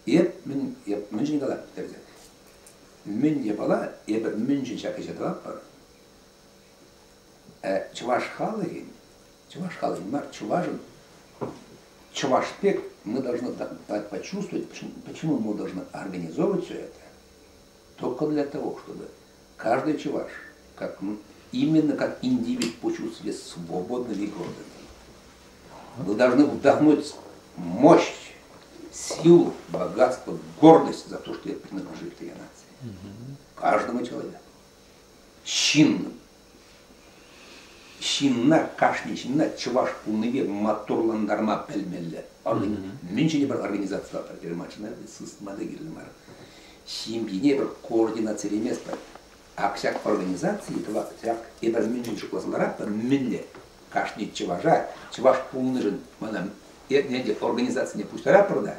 Мен жинала терзе. Мен ебала, ебір мен жин шақы жадылап бар. Чуваш халыгин, чувашпек, мы должны почувствовать, почему мы должны организовывать все это. Только для того, чтобы каждый чуваш, именно как индивид, почувствовал себя свободным и гордым. Мы должны вдохнуть мощь, силу, богатство, гордость за то, что я принадлежу к этой нации. Каждому человеку. Шинна, кашни, шинна, чуваш пулныве, матурландарма пельмелле. Меньше не бар организация, перемачена, системада гильмар. Семьи бар координация места. А всяк организации, всяк и даже меньше класслара, мелле. Кашни чуважа, чуваш пулныжен, манам, не организация не пустара прода.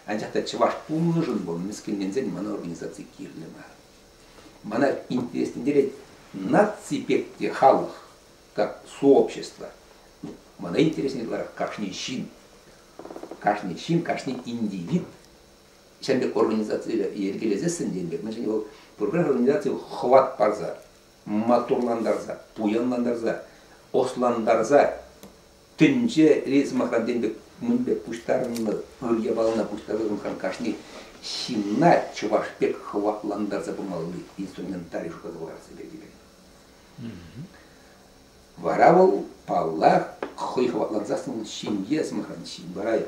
А жакта чуваш пулныжен был, мискиннензен, мана организации кирлема. Мана интересно делить нации пекте халах, как сообщество. Мана интереснее говоря, кашни шин, кашни индивид. Сейчас организация ергелезесен деньги, значит его программа организации хват парза, матурландарза, пуянландарза, осландарза, тынже рез махранденбек мынбек пуштарны, өлге балына пуштарны кашни шинна чувашпек хватландарза бумалы инструментарий шуказыларсы бердибек. Варавал паллах хой хватланзасын шинге смахран шинбарай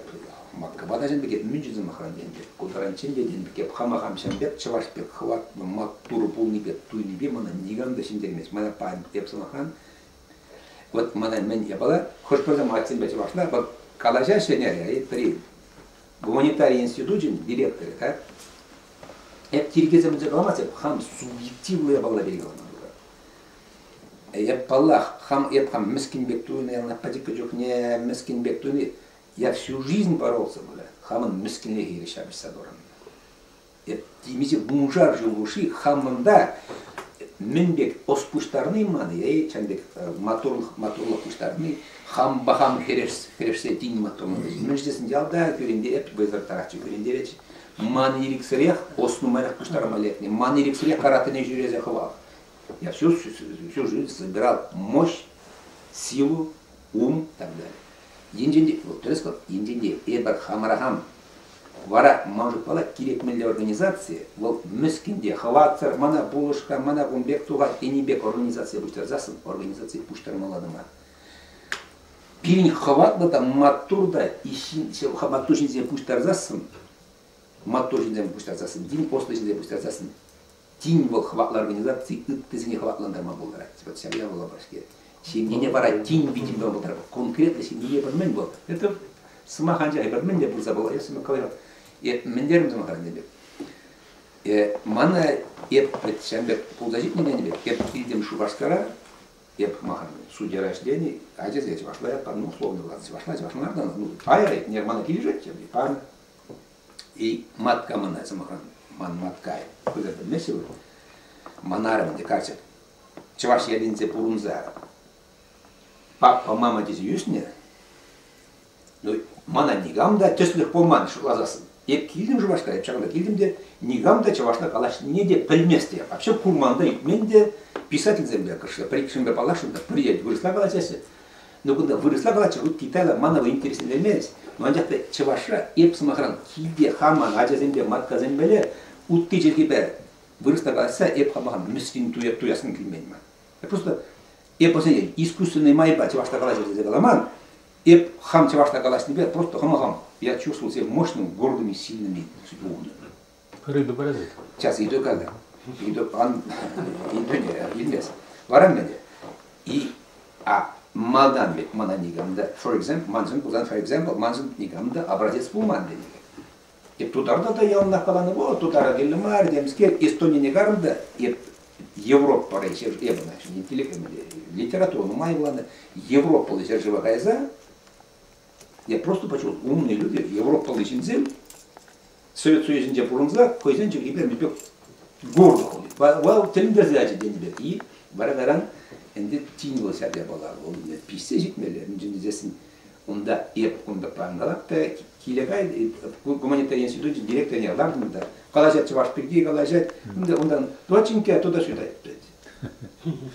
маткабада женбек мünжизы махранденбек кударанченде денбек хамахамшанбек чувашпек хват маттуру пулнибек туйнибе мана нигамда шиндермес мана пан эпсамахан. Вот мана мен ябала хош пазам атсенбе чувашла бак калажа шенерия при гуманитарий институтин директоры, так? Это тиргезем загаламать, хам субъективная была берегала. Я палах, хам мискин бектуни, я напади каджук не мискин бектуни. Я всю жизнь боролся, бля. Хаман мискин леги решабись садором. Я тимизи бунжар живуши, хаманда минбек оспуштарный маны, я чанбек матурла пуштарный. Хам бахам херешсе тин матурный. Мен здесь ялда күрендереп, безар тарахчы күрендереп. Ман ириксрех, осну марах пуштарма летни. Ман ириксрех каратыне жюрезе хвал. Я всю жизнь собирал мощь, силу, ум и так далее. Инженде, вот ты сказал, инженде, эбар хамарахам. Вара может пала кирекмелли организации, вот мискинде, хватцар, мана булушка, мана гумбек, туга, инибек организация пуштарзасын, организации пуштармаладыма. Пирин хватла там матурда, матушинзе пуштарзасын, дин послышинзе пуштарзасын, тин был хватла организации, ты не хватландарма булдара. Вот семья была башке. Семья бара тин видим булдара. Конкретно семья бармен был. Это смаханджа и бармен не был забыл. Я сама говорил. И мендерм замаханджа. Мана еп предшембек ползажитный не бек. Еп идем шубашкара. Еп махан судья рождения. А здесь я вошла я ну условно вошла надо. Ну пая не мана килижет чем пан. И матка мана замахан. Ман маткай. Куда-то месиво. Манарам декарчат. Чуваш ядинце пурунзара. Папа, мама здесь юсне. Ну, мана нигамда, теслих поман шуклазасын. Еп килдим жувашка, еп чаганда килдимде, нигамда чувашна калаш неде пельместе. Вообще курманда менде писатель земля кашла, прикшимбе палашында приять выросла калачасе. Но когда выросла калача, вот Китайла манова интересен вермелись. Но анжакта чуваша еп самахран килде хаман ажа зембе матка зембеле уттичи кибе выросла калача еп хамахан мискин туясын килмейма. Просто еп посене искусственный майба чувашна калача зембеламан. И хам чувашна калаш небе просто хамахам. Я чувствовал себя мощным, гордым и сильным. Рыба бразит. Сейчас иду когда. Иду варамеде. И малдан бек мана нигамда. For example, манзан нигамда образец пулманды. И тутарда да я на каланы во тутара гелмар демскер Эстония негарда и Европа речи ебана литература майглана Европа лежит живая за. Я просто почувствовал, умные люди, Европа лежит Совет Союзен Джапурунза, Койзенчик и Пермипек гордо ходит. Вау, телендерзячи деньбек. И барадаран, энде тинвал сябя бала. Он писежик меле, здесь Онда еп кунда пангалакта килегай гуманитарий институт директор не ландында калажат чувашпеги калажат ондан доченька туда-сюда.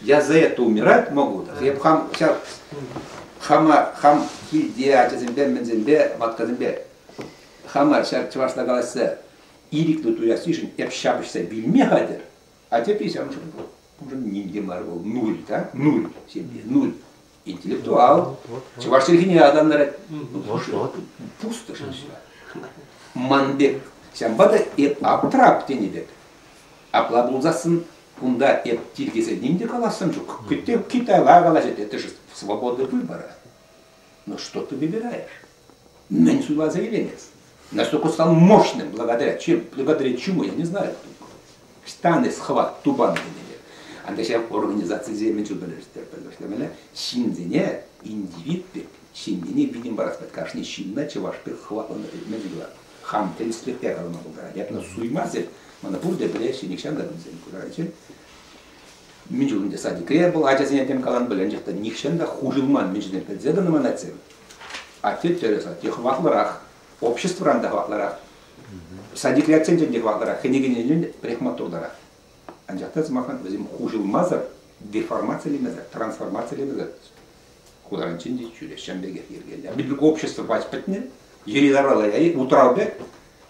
Я за это умирать могу. Я хам килде ачазембе мензембе ватказембе хама шар чувашта каласа ириклы туясишин эпшабышса билмегадер. А теперь я уже нигде марвел нуль, да? Нуль себе, нуль. Интеллектуал. Чувашчилхине адамдары пусто же все. Манбек. Сямбада эп аптрап тенебек. Аплабулзасын кунда эп тилгесе нимде каласын жук. Китайга калашет. Это же свобода выбора. Но что ты выбираешь? Меньсула заявленец. Настолько стал мощным благодаря чему, я не знаю. Станы схват тубан денег. Андешев организация земельчу белерстер, потому что меня шинзене индивид пек, шинзене видим бараспет, кашни шинна чеваш пек хват он медигла. Хам телслих пекал на булгара. Я на суймазе, мана бурде белеши никшан да бензин курачен. Минчулунде сади кребл, а жазене тем калан беленжехта никшан да хужилман минчулунде педзеда на манацем. А те тереса те хватларах, общество ранда хватларах. Садик реакцентен де хватларах, хенегенен прехматурдарах. Анжақтас махан өзім хужылмазыр, деформация лемезір, трансформация лемезір. Хударанчен де жүре, шәмбеге ергелі. Білбік общество бачпетіне, жеридаралы әйі, ұтыралбек,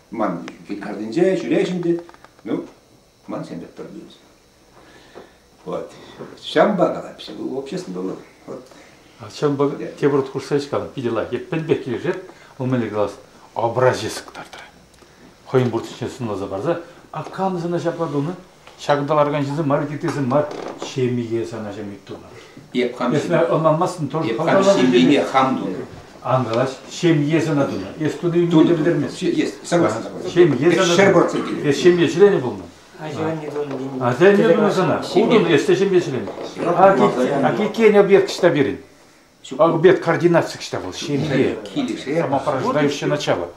ман кардинже, жүрешінде, ну, ман шәмбек тұрдыңыз. Вот. Шамба қалап, бұл общество было. Шамба тебір тұқырсайшқалым, пиделай, еппенбек кележет, ол мәлі қалас, образ жесіктардыр. Қойын бұртышын сынлаза барза, аққамызына жападуны, шагдаларган жизнь маркетизм мар шемиге санажа миттуна. Если олмамасын тоже шемиге хамдуна. Ангалаш шемиге санадуна. Если туды не билдермес. Есть, согласен. Шемиге санадуна. Шемиге члени болма. А sen ne bunu sana? Kudun esteşim geçirin. Акикен объект что берин. Объект координации что был. Шемиге. Самопорождающее начало.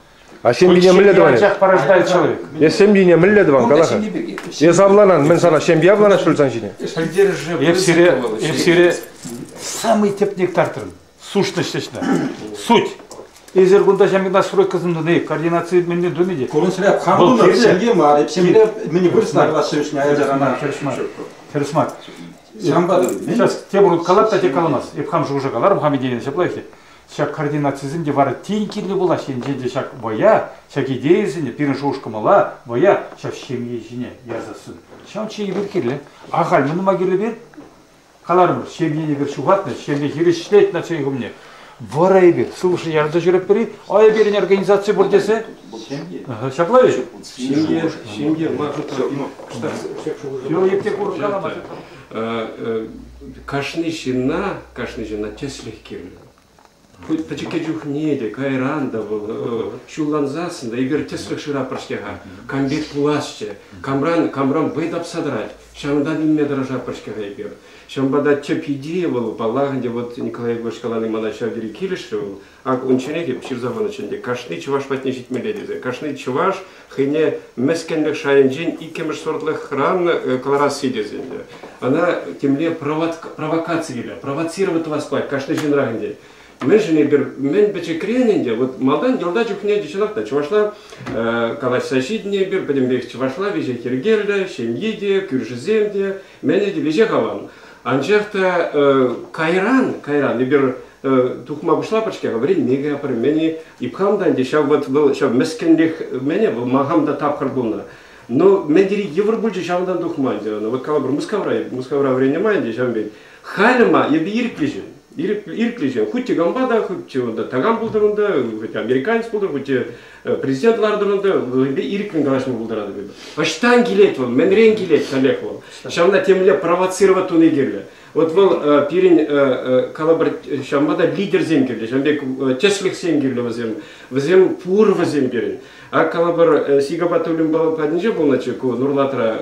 А шембине милледование. Порождает человек. Я шембине милледован, галаха. Я забланан, мен sana шемби аблана шульцанчине. Епсире самый тепник тартырын. Сущностично. Суть. Ezergunda şemgida sürek kızımdı ne? Koordinasiya menden dönmedi. Korunsulap hamdunlar şemge mar, hepsinde meni bir sınavlaşışına ayarlanan. Terusmak. Şambadı. Сейчас те будут калат, те каламас. Епхам уже калар, Мухаммедине шаплахи. Шак координациясында бары тинкилли була, шенженде шак боя, шак идеясында пирин шошкамала, боя, шак шемьежине язасын. Шам чей беркерле. Ахал мыныма келе бер. Калармыр, шемьене бер шугатны, шемье хирешлет на чей гумне. Варай бер. Слушай, я да жүрек бери, ая берин организация бур десе. Шаплай. Шемье мажута. Yo епте кур каламас. Кашны жина теслих кирле. Хоть тачикеджух неде, кайранда был, чуланзасында, егер теслих шира паршкега, камбек пуласче, камран бейдап садрать, шамдан имя дорожа паршкега егер. Шамбада чеп идея был, балаганде вот Николай Егорович Каланы манашав дери килишевал, а он ченеге пчирзавана ченде, кашны чуваш патнежит меледизе, кашны чуваш, хыне мескенлек шайенджин и кемеш сортлых ран колорас сидезенде. Она темле провокация, провоцировать вас пать, кашны жинраганде. Мен бече крененде, вот малдан делда чухне дичалакта, чувашла калаш сашидне бир, бедембек чувашла веже хергерде, шемьеде, кюржеземде, менеде веже хаван. Анжерта кайран, бир тухма бушла пачке, говорит, нега апар, мени ипхамдан дешав вот был, шав мескенлих мене, махамда тапхар булна. Но медери евробульче шавдан тухманде, вот калабр мускавра время манде, шамбен. Хальма еби ирклижен. Ирклижен, хоть гамбада, хоть тагам булдырында, хоть американец булдыр, хоть президентлардырында, ирклин галашмы булдырады. Аштан келет вол, менрен келет коллег вол. Шамна темле провоцировать туны герле. Вот вол пирин калабр шамбада лидер земгерле, шамбек теслих земгерле возем пур возем пирин. А калабр сигабатулим был падинже был на чеку, нурлатра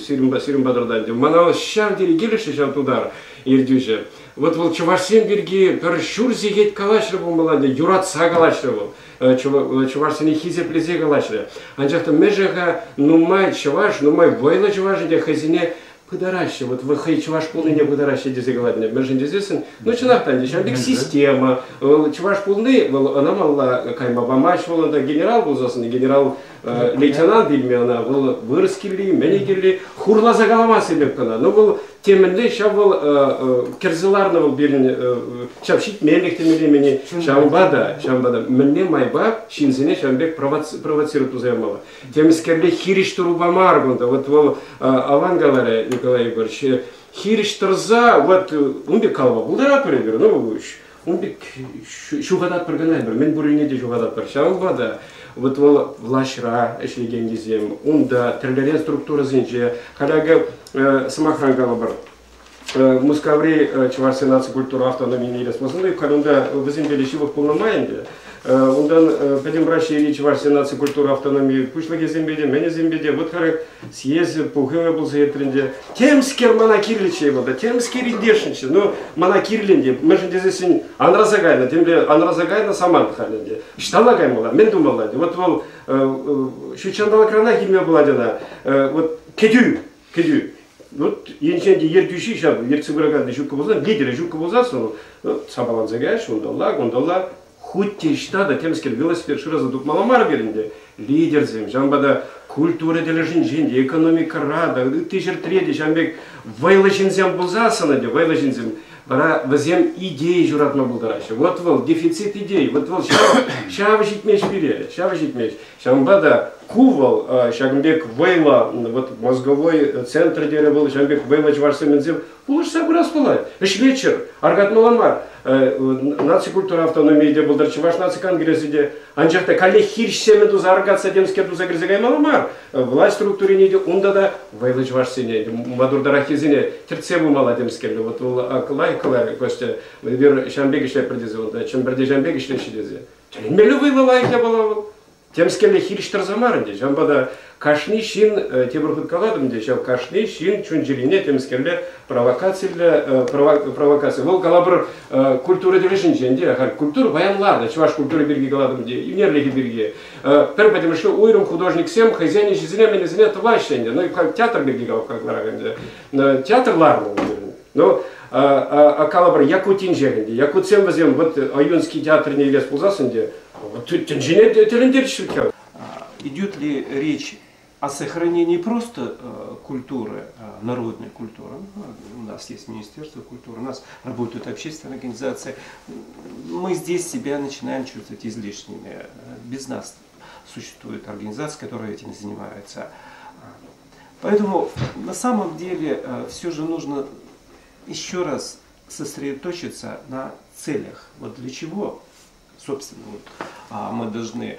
сиримбадрдан. Манал шар дерегелиши шам тудар ирдюже. Вот вол чувашсен берги першур зигет калашры был молодой, юратса калашры был. Чувашсен хизе плезе калашры. Анжахта межега нумай чуваш, нумай бойла чуваш, где хазине подаращи, вот в чуваш полный не подаращи дизегладня, межин дизесен, ну чинахтан дишамбек система, чуваш полный, она мала кайма бамач, воланда генерал был засын, генерал лейтенант бильмена, был вырскили, менегерли, хурла загалама себепкана, но был теменде, ща был керзеларна был билин, ща щит мелих темелемени, шамбада, менне майба, шинзине шамбек провоцирует уземала. Тем скерли хириштуру бамаргунда, вот вол авангаларе Николай Егорович, хириштурза, вот умбек калва, булдара перебер, ну умбек шугадат проганайбер, мен буринеде шугадат пер, шамбада. Вот вол влашра, эшлегендизем, унда, триллерен структура зинче, халяга самохрангалабар. Мускаври чуваш сенации культура автономии не респонсирует, когда возимбели шивок полномайнде. Ундан педимбраши и чуваш сенации культура автономии пушлаги зембеде, мене зембеде, вот харак съезд пухеве был за тренде. Темскер манакирличе его, да темскер индешниче, ну манакирленде, мы же здесь анразагайна, тем более анразагайна сама халенде. Шталагай мала, мен думала, вот вол шучандала крана химия была дена, вот кедю. Вот енченде ердюши шаб, ерцебраган жукка болзан, лидеры жукка болзасын, сабалан загайш, ондалла, хутте штада темскер велосипед шираза дук маламар беринде, лидерзем, жамбада культура дележин женде, экономика рада, тыжер треди, жамбек вайлашинзем болзасына де, вайлашинзем, бара возем идеи журатма булдараще. Вот вол дефицит идей, вот вол шавышит меч бере, шамбада кувал, шагмбек вейла, вот мозговой центр дерева был, шагмбек вейла чварсемензем, пулыш сабрас пылать. Вечер, аргат маламар, наци культура автономии де был, дарчеваш наци конгрессе де, анжахта кале хирш семенду за аргат садемскер ду загрызагай маламар, власть структуре не де, унда да вейла чварсене, мадур дарахизине, терцеву маладемскер, вот акылай калай, костя, вер шамбек ишле предезон, да, чем берде шамбек ишле шидезе. Мелю вейла лайка была. Тем скеле хириштер замарынде, жамбада кашни шин тебурхут каладымде, жал кашни шин чунжирине тем скеле провокация. Вол калабр культура делешин женде, культура баянларда, чуваш культура бирги каладымде, юнерлиги бирги. Пер потому что уйрум художник всем хозяин жизнене мене зене товащенде, ну и как театр бирги как лараганде, театр ларну. Но калабр якутин жегенде, якутсем возем вот аюнский театр не лес пулзасынде. Идет ли речь о сохранении просто культуры, народной культуры? У нас есть Министерство культуры, у нас работают общественные организации. Мы здесь себя начинаем чувствовать излишними. Без нас существует организация, которая этим занимается. Поэтому на самом деле все же нужно еще раз сосредоточиться на целях. Вот для чего? Собственно, мы должны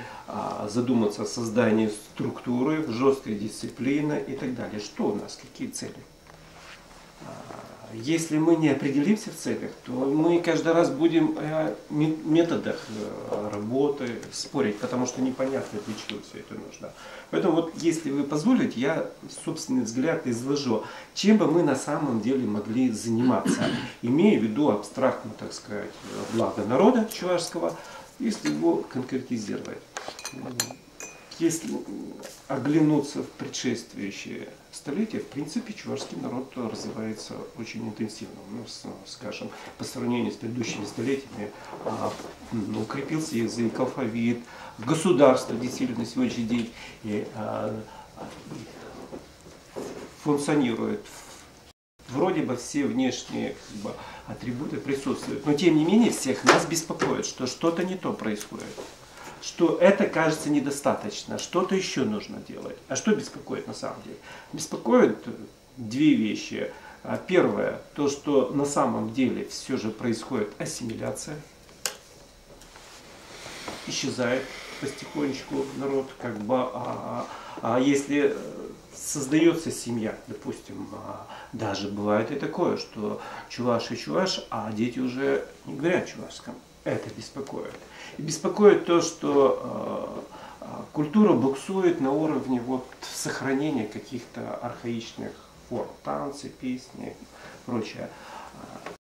задуматься о создании структуры, жесткой дисциплины и так далее. Что у нас, какие цели? Если мы не определимся в целях, то мы каждый раз будем о методах работы спорить, потому что непонятно, для чего все это нужно. Поэтому вот, если вы позволите, я собственный взгляд изложу, чем бы мы на самом деле могли заниматься, имея в виду абстрактно, так сказать, благо народа чувашского, если его конкретизировать. Если оглянуться в предшествующие столетия, в принципе, чувашский народ развивается очень интенсивно. Ну, скажем, по сравнению с предыдущими столетиями укрепился язык, алфавит, государство действительно на сегодняшний день функционирует. Вроде бы все внешние атрибуты присутствуют, но тем не менее всех нас беспокоит, что что-то не то происходит. Что это кажется недостаточно, что-то еще нужно делать. А что беспокоит на самом деле? Беспокоит две вещи. Первое, то, что на самом деле все же происходит ассимиляция. Исчезает потихонечку народ, как бы, если создается семья, допустим, даже бывает и такое, что чуваш и чуваш, а дети уже не говорят чувашском. Это беспокоит. И беспокоит то, что культура буксует на уровне сохранения каких-то архаичных форм, танцы, песни, прочее.